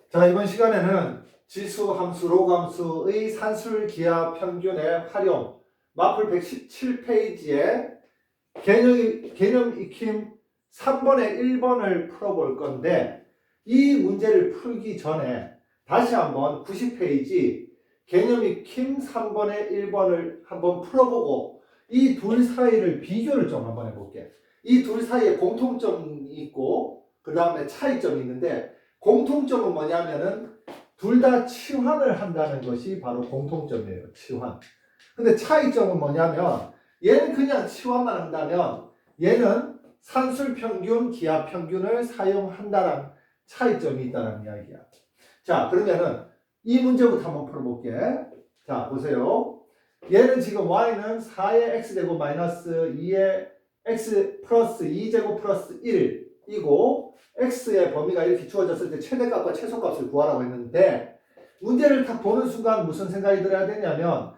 자, 이번 시간에는 지수 함수, 로그 함수의 산술 기하 평균의 활용, 마플 117페이지에 개념 익힘 3번에 1번을 풀어볼 건데, 이 문제를 풀기 전에 다시 한번 90페이지 개념 익힘 3번에 1번을 한번 풀어보고 이 둘 사이를 비교를 좀 한번 해볼게. 이 둘 사이에 공통점이 있고 그 다음에 차이점이 있는데, 공통점은 뭐냐면은 둘 다 치환을 한다는 것이 바로 공통점이에요. 치환. 근데 차이점은 뭐냐면 얘는 그냥 치환만 한다면 얘는 산술평균, 기하평균을 사용한다는 차이점이 있다는 이야기야. 자, 그러면은 이 문제부터 한번 풀어볼게. 자, 보세요. 얘는 지금 y는 4의 x제곱 마이너스 2의 x 플러스 2제곱 플러스 1이고 x의 범위가 이렇게 주어졌을 때 최대값과 최소값을 구하라고 했는데, 문제를 딱 보는 순간 무슨 생각이 들어야 되냐면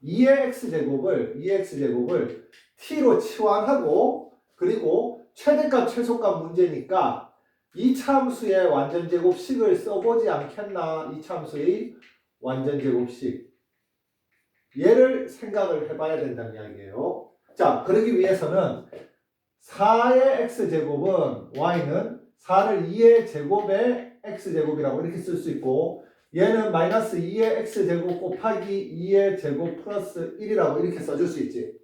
2의 x제곱을 t로 치환하고, 그리고 최대값 최소값 문제니까 이 참수의 완전제곱식을 써보지 않겠나. 이 참수의 완전제곱식, 얘를 생각을 해봐야 된다는 이야기예요. 자, 그러기 위해서는 4의 x제곱은 y는 4를 2의 제곱의 x제곱이라고 이렇게 쓸 수 있고, 얘는 마이너스 2의 x제곱 곱하기 2의 제곱 플러스 1이라고 이렇게 써줄 수 있지.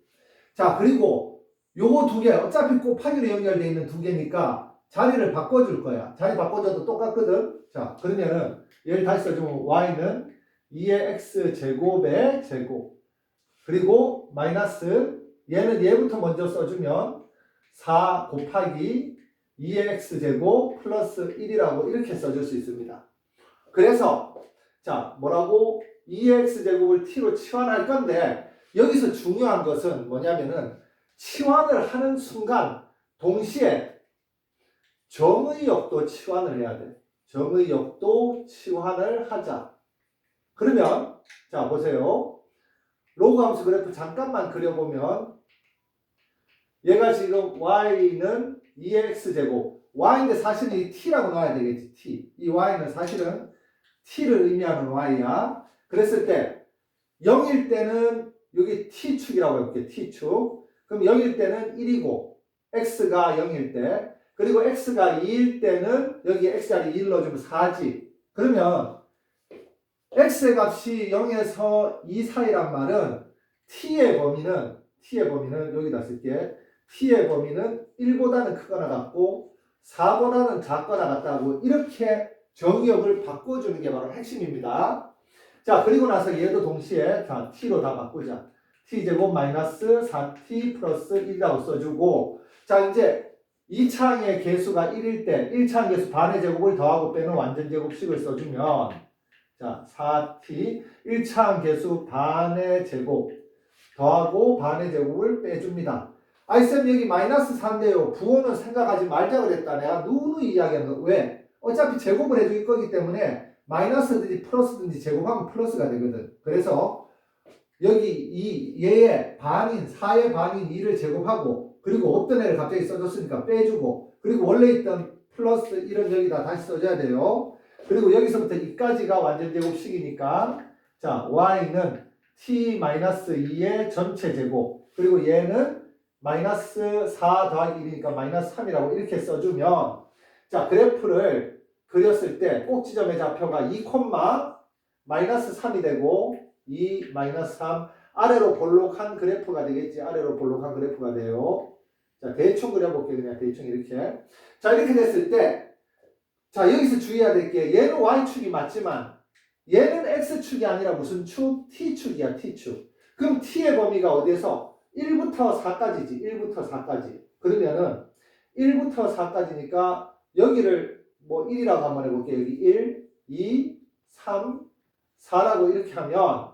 자, 그리고 요거 두 개 어차피 곱하기로 연결되어 있는 두 개니까 자리를 바꿔줄 거야. 자리 바꿔줘도 똑같거든. 자, 그러면은 얘를 다시 써주면 y는 2의 x제곱의 제곱, 그리고 마이너스 얘는 얘부터 먼저 써주면 4 곱하기 2의 x제곱 플러스 1이라고 이렇게 써줄 수 있습니다. 그래서 자, 뭐라고? 2의 x제곱을 t로 치환할 건데, 여기서 중요한 것은 뭐냐면은 치환을 하는 순간 동시에 정의역도 치환을 해야 돼. 정의역도 치환을 하자. 그러면 자, 보세요. 로그 함수 그래프 잠깐만 그려보면 얘가 지금 y는 2의 x제곱, y인데 사실은 이 t라고 나와야 되겠지. t. 이 y는 사실은 t를 의미하는 y야. 그랬을 때 0일 때는 여기 t축이라고 해볼게. t축. 그럼 0일 때는 1이고 x가 0일 때, 그리고 x가 2일 때는 여기 x자리 2를 넣어주면 4지. 그러면 x의 값이 0에서 2 사이란 말은 t의 범위는 여기다 쓸게. t의 범위는 1보다는 크거나 같고 4보다는 작거나 같다고 이렇게 정의역을 바꿔주는 게 바로 핵심입니다. 자, 그리고 나서 얘도 동시에 자, t로 다 바꾸자. t제곱 마이너스 4t 플러스 1이라고 써주고, 자, 이제 2차항의 개수가 1일 때 1차항 개수 반의 제곱을 더하고 빼는 완전제곱식을 써주면, 자, 4t 1차항 개수 반의 제곱 더하고 반의 제곱을 빼줍니다. 쌤 여기 마이너스 4인데요. 부호는 생각하지 말자 그랬다. 내가 누누이 이야기하는 거. 왜? 어차피 제곱을 해줄 거기 때문에 마이너스든지 플러스든지 제곱하면 플러스가 되거든. 그래서 여기 얘의 반인 4의 반인 2를 제곱하고, 그리고 없던 애를 갑자기 써줬으니까 빼주고, 그리고 원래 있던 플러스 1은 여기다 다시 써줘야 돼요. 그리고 여기서부터 2까지가 완전제곱식이니까 자, y는 t-2의 전체 제곱, 그리고 얘는 마이너스 4 더하기 1이니까 마이너스 3이라고 이렇게 써주면, 자, 그래프를 그렸을 때 꼭지점의 좌표가 2, 마이너스 3이 되고 2, 마이너스 3, 아래로 볼록한 그래프가 되겠지. 아래로 볼록한 그래프가 돼요. 자, 대충 그려볼게. 그냥 대충 이렇게. 자, 이렇게 됐을 때, 자, 여기서 주의해야 될 게, 얘는 y축이 맞지만 얘는 x축이 아니라 무슨 축? t축이야. t축. 그럼 t의 범위가 어디에서? 1부터 4까지지. 1부터 4까지. 그러면은 1부터 4까지니까 여기를 뭐 1이라고 한번 해볼게요. 여기 1, 2, 3, 4라고 이렇게 하면,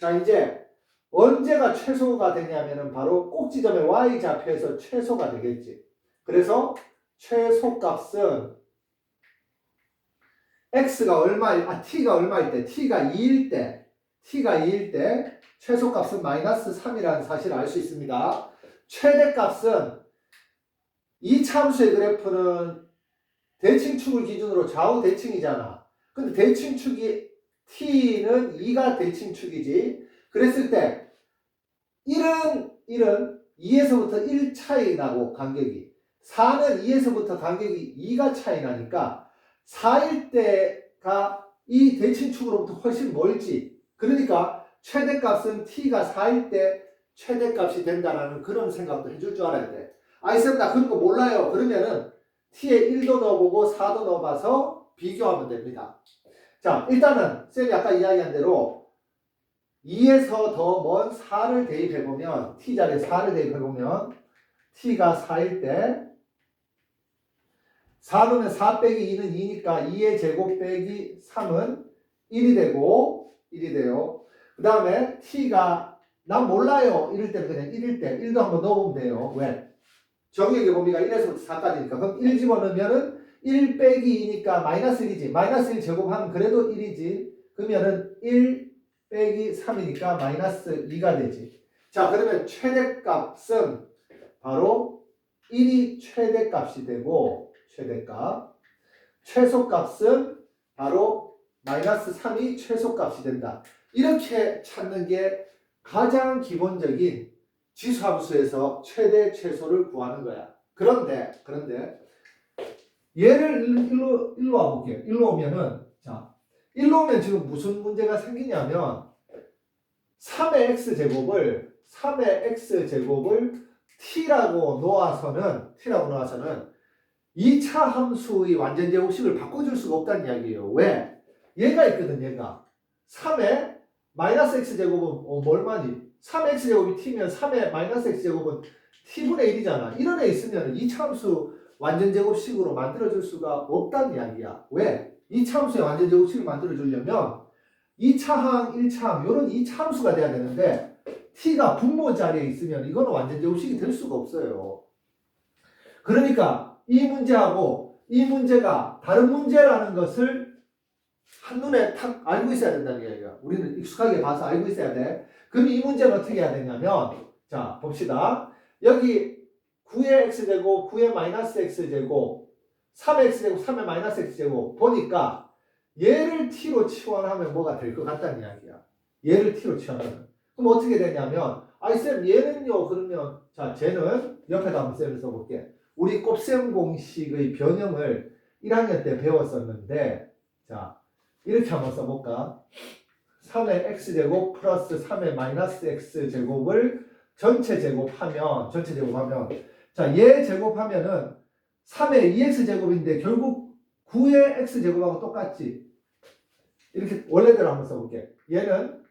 자, 이제 언제가 최소가 되냐면은 바로 꼭지점의 y좌표에서 최소가 되겠지. 그래서 최소값은 x가 t가 얼마일 때? t가 2일 때 최소값은 마이너스 3이라는 사실을 알 수 있습니다. 최대값은 이 참수의 그래프는 대칭축을 기준으로 좌우 대칭이잖아. 근데 대칭축이 t는 2가 대칭축이지. 그랬을 때 1은 2에서부터 1 차이 나고 간격이 4는 2에서부터 간격이 2가 차이 나니까 4일 때가 이 대칭축으로부터 훨씬 멀지. 그러니까 최대값은 t가 4일 때 최대값이 된다라는 그런 생각도 해줄 줄 알아야 돼. 아이 쌤 나 그런 거 몰라요. 그러면은 t에 1도 넣어보고 4도 넣어봐서 비교하면 됩니다. 자, 일단은 쌤이 아까 이야기한 대로 2에서 더 먼 4를 대입해보면 t 자리에 4를 대입해보면 t가 4일 때 4 넣으면 4 빼기 2는 2니까 2의 제곱 빼기 3은 1이 되고 1이 돼요. 그 다음에 t가 난 몰라요 이럴 때는 그냥 1일 때 1도 한번 넣어보면 돼요. 왜? 정의의 범위가 1에서부터 4까지니까 그럼 1 집어넣으면은 1 빼기 2니까 마이너스 1이지. 마이너스 1 제곱하면 그래도 1이지. 그러면은 1 빼기 3이니까 마이너스 2가 되지. 자, 그러면 최대값은 바로 1이 최대값이 되고 최대값. 최소값은 바로 마이너스 3이 최소값이 된다. 이렇게 찾는 게 가장 기본적인 지수함수에서 최대 최소를 구하는 거야. 그런데 얘를 일로 와볼게요. 일로 오면은 자, 일로 오면 지금 무슨 문제가 생기냐면 3의 x제곱을 t라고 놓아서는 2차 함수의 완전 제곱식을 바꿔줄 수가 없다는 이야기예요. 왜? 얘가 있거든. 얘가 3의 마이너스 x제곱은 얼마니? 3의 x제곱이 t면 3의 마이너스 x제곱은 t분의 1이잖아. 이런 애 있으면 2차 함수 완전 제곱식으로 만들어줄 수가 없다는 이야기야. 왜? 2차 함수의 완전 제곱식을 만들어주려면 2차항, 1차항 이런 2차 함수가 돼야 되는데 t가 분모 자리에 있으면 이거는 완전 제곱식이 될 수가 없어요. 그러니까 이 문제하고 이 문제가 다른 문제라는 것을 한눈에 탁 알고 있어야 된다는 이야기야. 우리는 익숙하게 봐서 알고 있어야 돼. 그럼 이 문제는 어떻게 해야 되냐면 자 봅시다. 여기 9의 x제곱, 9의 마이너스 x제곱, 3의 x제곱, 3의 마이너스 x제곱 보니까 얘를 t로 치환하면 뭐가 될 것 같다는 이야기야. 얘를 t로 치환하면. 그럼 어떻게 되냐면 아이 쌤 얘는요 그러면 자 쟤는 옆에다 한번 쌤을 써볼게. 우리 곱셈 공식의 변형을 1학년 때 배웠었는데 자 이렇게 한번 써볼까? 3의 x제곱 플러스 3의 마이너스 x제곱을 전체 제곱하면 자 얘 제곱하면은 3의 2x제곱인데 결국 9의 x제곱하고 똑같지. 이렇게 원래대로 한번 써볼게. 얘는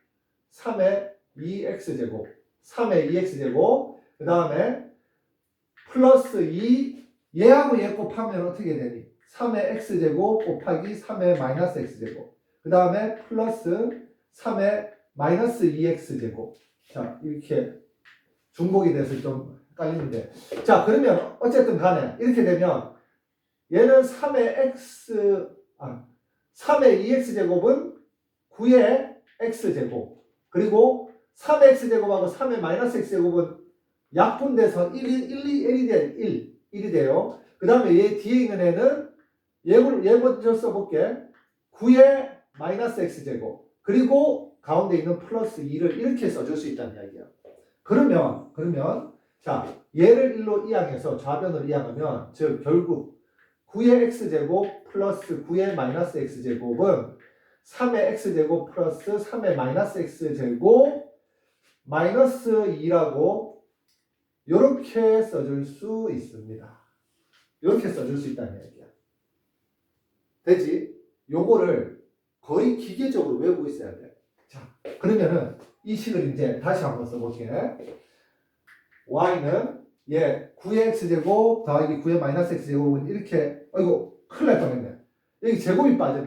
3의 2x제곱 3의 2x제곱 그 다음에 플러스 2 얘하고 얘 곱하면 어떻게 되니? 3의 x제곱 곱하기 3의 마이너스 x제곱 그 다음에 플러스 3의 마이너스 2x제곱 자 이렇게 중복이 돼서 좀 헷갈리는데 자 그러면 어쨌든 간에 이렇게 되면 얘는 3의 2x제곱은 9의 x제곱 그리고 3의 x제곱하고 3의 마이너스 x제곱은 약분돼서 1이 돼요. 그 다음에 얘 뒤에 있는 애는 얘 먼저 써볼게. 9의 마이너스 x제곱 그리고 가운데 있는 플러스 2를 이렇게 써줄 수 있다는 이야기야. 그러면 자 얘를 1로 이항해서 좌변으로 이항하면 즉 결국 9의 x제곱 플러스 9의 마이너스 x제곱은 3의 x제곱 플러스 3의 마이너스 x제곱 마이너스 2라고 이렇게 써줄 수 있습니다. 이렇게 써줄 수 있다는 얘기야. 되지? 요거를 거의 기계적으로 외우고 있어야 돼. 자, 그러면은 이 식을 이제 다시 한번 써볼게. y는 9의 x제곱 더하기 9의 마이너스 x제곱은 이렇게 이거 큰일 날 뻔했네. 여기 제곱이 빠져요.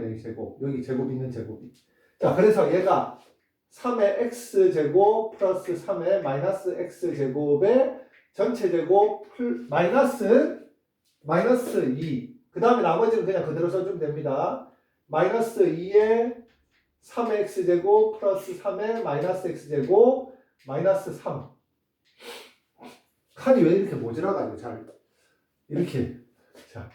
여기 제곱 있는 제곱이. 자, 그래서 얘가 3의 x제곱 플러스 3의 마이너스 x제곱의 전체 제곱 마이너스 2. 그 다음에 나머지는 그냥 그대로 써주면 됩니다. 마이너스 2의 3의 x제곱 플러스 3의 마이너스 x제곱 마이너스 3. 칸이 왜 이렇게 모자라가지고 잘 이렇게 자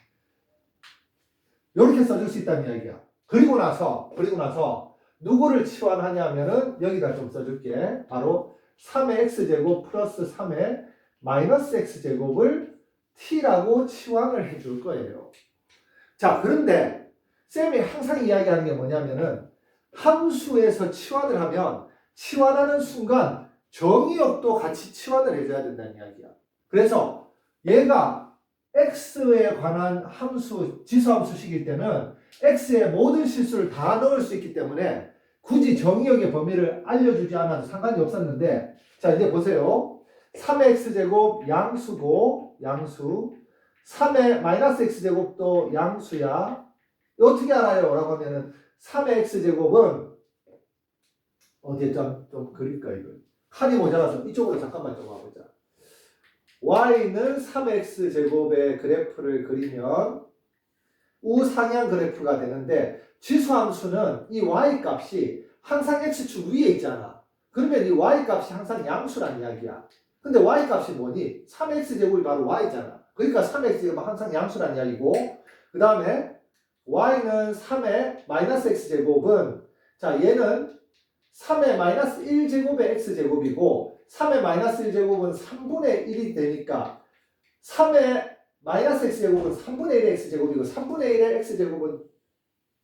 이렇게 써줄 수 있다는 이야기야. 그리고 나서 누구를 치환하냐면은 여기다 좀 써줄게. 바로 3의 x제곱 플러스 3의 마이너스 x제곱을 t라고 치환을 해줄 거예요. 자, 그런데 쌤이 항상 이야기하는 게 뭐냐면은 함수에서 치환을 하면 치환하는 순간 정의역도 같이 치환을 해줘야 된다는 이야기야. 그래서 얘가 x에 관한 함수, 지수함수식일 때는 x의 모든 실수를 다 넣을 수 있기 때문에 굳이 정의역의 범위를 알려주지 않아도 상관이 없었는데, 자, 이제 보세요. 3의 x제곱 양수고, 양수. 3의 마이너스 x제곱도 양수야. 어떻게 알아요? 라고 하면은 3의 x제곱은 어디에 좀 그릴까 이거. 칸이 모자라서 이쪽으로 잠깐만 좀 와보자. y는 3x제곱의 그래프를 그리면 우상향 그래프가 되는데 지수함수는 이 y 값이 항상 x축 위에 있잖아. 그러면 이 y 값이 항상 양수란 이야기야. 근데 y 값이 뭐니? 3x제곱이 바로 y잖아. 그러니까 3x제곱은 항상 양수란 이야기고, 그 다음에 y는 3의 마이너스 x제곱은, 자, 얘는 3의 마이너스 1제곱의 x제곱이고 3의 마이너스 1제곱은 3분의 1이 되니까 3의 마이너스 x제곱은 3분의 1의 x제곱이고 3분의 1의 x제곱은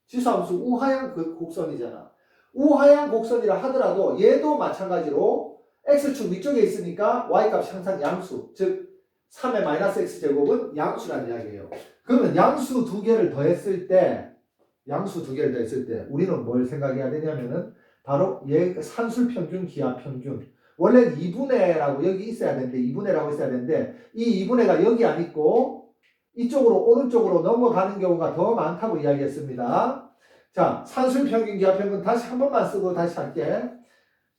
지수함수 우하향 곡선이잖아. 우하향 곡선이라 하더라도 얘도 마찬가지로 x축 위쪽에 있으니까 y값이 항상 양수, 즉 3의 마이너스 x제곱은 양수라는 이야기예요. 그러면 양수 두 개를 더했을 때 우리는 뭘 생각해야 되냐면은 바로 얘 산술평균, 기하평균. 원래 2분의라고 여기 있어야 되는데 2분의라고 있어야 되는데 이 2분의가 여기 안 있고 이쪽으로 오른쪽으로 넘어가는 경우가 더 많다고 이야기했습니다. 자, 산술평균, 기하평균 다시 한 번만 쓰고 다시 할게.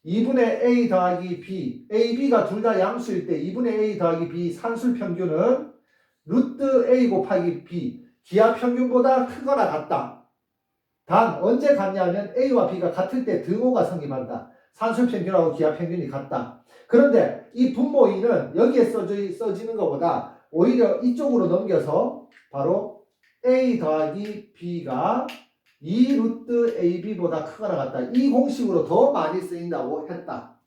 2분의 a 더하기 b, a, b가 둘 다 양수일 때 2분의 a 더하기 b 산술평균은 루트 a 곱하기 b, 기하평균보다 크거나 같다. 단 언제 같냐면 a와 b가 같을 때 등호가 성립한다. 산술평균하고 기하평균이 같다. 그런데 이 분모 2는 여기에 써지는 것보다 오히려 이쪽으로 넘겨서 바로 a 더하기 b가 2 루트 ab보다 크거나 같다. 이 공식으로 더 많이 쓰인다고 했다.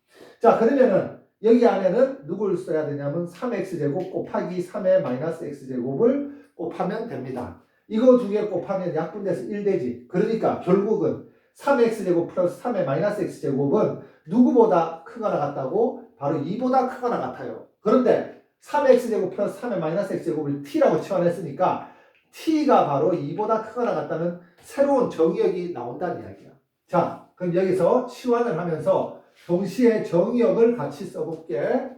자, 그러면은 여기 안에는 누굴 써야 되냐면 3x제곱 곱하기 3의 마이너스 x제곱을 곱하면 됩니다. 이거 두 개 곱하면 약분돼서 1 되지. 그러니까 결국은 3x제곱 플러스 3의 마이너스 x제곱은 누구보다 크거나 같다고? 바로 2보다 크거나 같아요. 그런데 3x제곱 플러스 3의 마이너스 x제곱을 t라고 치환했으니까 t가 바로 2보다 크거나 같다는 새로운 정의역이 나온다는 이야기야. 자, 그럼 여기서 치환을 하면서 동시에 정의역을 같이 써볼게.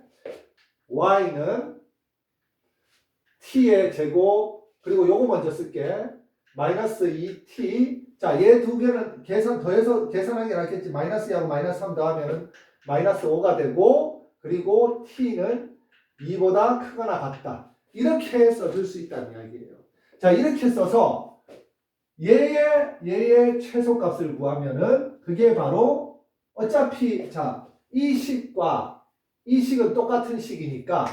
y는 t의 제곱, 그리고 요거 먼저 쓸게. 마이너스 2t. 자, 얘 두 개는 더해서 계산하는 게 낫겠지. 마이너스 2하고 마이너스 3 더하면은 마이너스 5가 되고, 그리고 t는 2보다 크거나 같다. 이렇게 써줄 수 있다는 이야기예요. 자, 이렇게 써서 얘의 최소값을 구하면은 그게 바로 어차피, 자, 이 식과 이 식은 똑같은 식이니까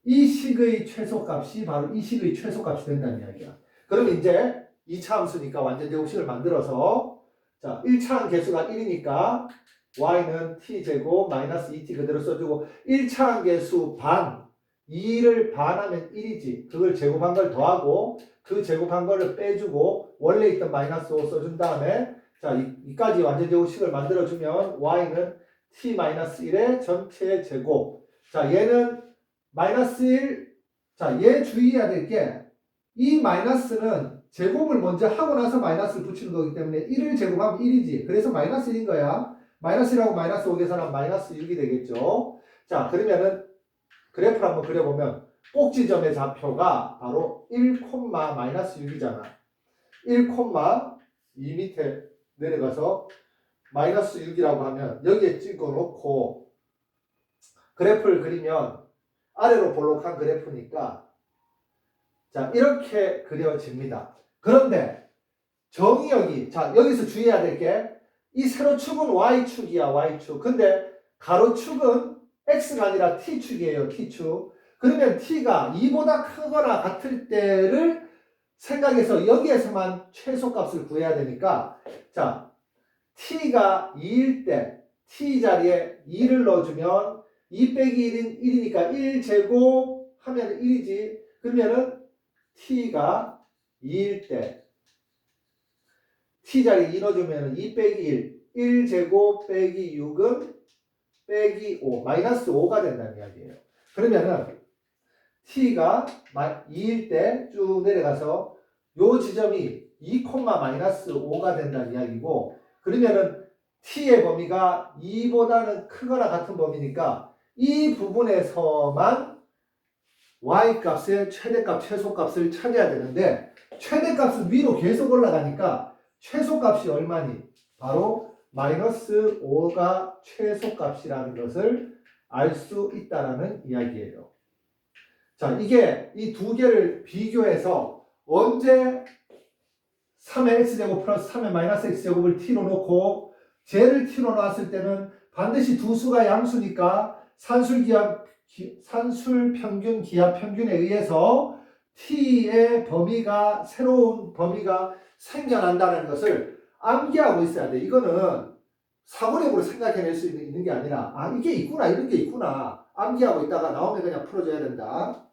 이 식의 최소값이 바로 이 식의 최소값이 된다는 이야기야. 그럼 이제 2차 함수니까 완전 제곱식을 만들어서, 자, 1차항 개수가 1이니까 y는 t제곱 마이너스 2t 그대로 써주고 1차항 개수 반, 2를 반하면 1이지. 그걸 제곱한 걸 더하고 그 제곱한 거를 빼주고 원래 있던 마이너스 5 써준 다음에, 자, 이까지 완전 제곱식을 만들어주면 y는 t-1의 전체 제곱. 자, 얘는 마이너스 1. 자, 얘 주의해야 될 게 이 마이너스는 제곱을 먼저 하고 나서 마이너스를 붙이는 거기 때문에 1을 제곱하면 1이지. 그래서 마이너스 1인 거야. 마이너스 1하고 마이너스 5 계산하면 마이너스 6이 되겠죠. 자, 그러면은 그래프를 한번 그려보면 꼭지점의 좌표가 바로 1, 마이너스 6이잖아. 1, 2 밑에 내려가서 마이너스 6이라고 하면 여기에 찍어놓고 그래프를 그리면 아래로 볼록한 그래프니까, 자, 이렇게 그려집니다. 그런데 정의역이, 자, 여기서 주의해야 될 게 이 세로축은 y축이야, y축. 근데 가로축은 x가 아니라 t축이에요, t축. 그러면 t가 2보다 크거나 같을 때를 생각해서 여기에서만 최소값을 구해야 되니까 자, t가 2일 때 t 자리에 2를 넣어주면 2 빼기 1은 1이니까 1제곱 하면 1이지. 그러면은 t가 2일 때 t 자리에 2 넣어주면 2 빼기 1, 1제곱 빼기 6은 빼기 5, 마이너스 5가 된다는 이야기예요. 그러면은 t가 2일 때 쭉 내려가서 요 지점이 2, 마이너스 5가 된다는 이야기고, 그러면은 t의 범위가 2보다는 크거나 같은 범위니까 이 부분에서만 y값의 최대값, 최소값을 찾아야 되는데 최대값은 위로 계속 올라가니까 최소값이 얼마니? 바로 마이너스 5가 최소값이라는 것을 알 수 있다는 이야기예요. 자, 이게 이 두 개를 비교해서 언제 3의 x제곱 플러스 3의 마이너스 x제곱을 t로 놓고 쟤를 t로 놨을 때는 반드시 두 수가 양수니까 산술 평균 기하 평균에 의해서 t의 범위가 새로운 범위가 생겨난다는 것을 암기하고 있어야 돼. 이거는 사고력으로 생각해낼 수 있는 게 아니라 아 이게 있구나 이런 게 있구나 암기하고 있다가 나오면 그냥 풀어줘야 된다.